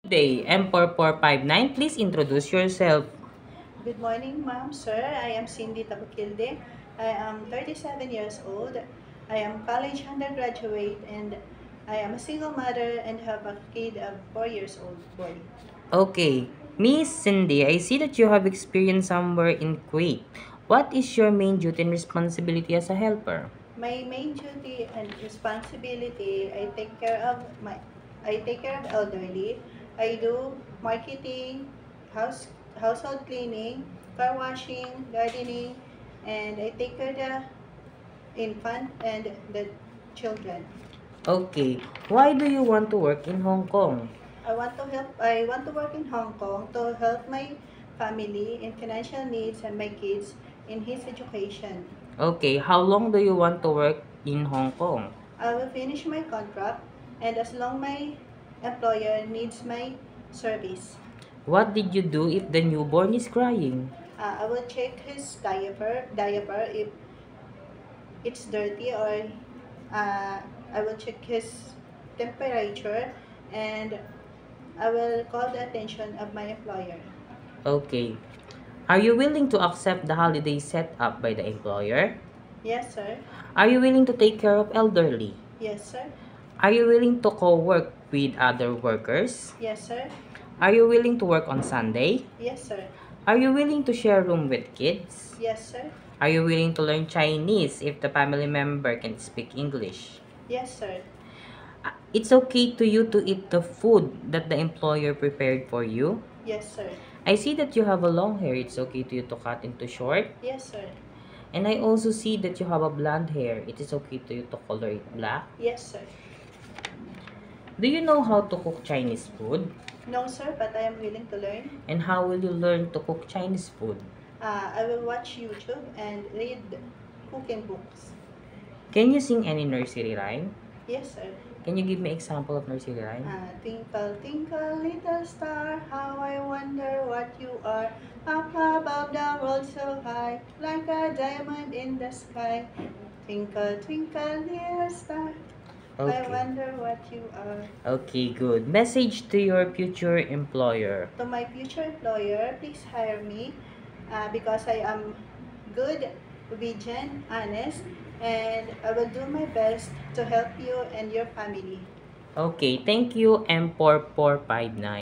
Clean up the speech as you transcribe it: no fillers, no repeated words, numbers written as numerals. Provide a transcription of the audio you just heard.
Day, M4459, please introduce yourself. Good morning, ma'am, sir. I am Cindy Tabakilde. I am 37 years old. I am college undergraduate and I am a single mother and have a kid of 4 years old boy. Okay, Miss Cindy, I see that you have experience somewhere in Kuwait. What is your main duty and responsibility as a helper? My main duty and responsibility, I take care of elderly. I do marketing, household cleaning, car washing, gardening, and I take care of the infant and the children. Okay, why do you want to work in Hong Kong? I want to work in Hong Kong to help my family in financial needs and my kids in his education. Okay, how long do you want to work in Hong Kong? I will finish my contract and as long my employer needs my service. What did you do if the newborn is crying? I will check his diaper if it's dirty or I will check his temperature and I will call the attention of my employer. Okay, are you willing to accept the holiday set up by the employer? Yes, sir. Are you willing to take care of elderly? Yes, sir. Are you willing to co-work with other workers? Yes, sir. Are you willing to work on Sunday? Yes, sir. Are you willing to share room with kids? Yes, sir. Are you willing to learn Chinese if the family member can speak English? Yes, sir. It's okay to you to eat the food that the employer prepared for you? Yes, sir. I see that you have a long hair. It's okay to you to cut into short. Yes, sir. And I also see that you have a blonde hair. It is okay to you to color it black. Yes, sir. Do you know how to cook Chinese food? No, sir, but I am willing to learn. And how will you learn to cook Chinese food? I will watch YouTube and read cooking books. Can you sing any nursery rhyme? Yes, sir. Can you give me example of nursery rhyme? Twinkle, twinkle, little star, how I wonder what you are. Up above the world so high, like a diamond in the sky. Twinkle, twinkle, little star, I Okay. wonder what you are. Okay, good. Message to your future employer. To my future employer, please hire me because I am good, obedient, honest, and I will do my best to help you and your family. Okay, thank you, M4459.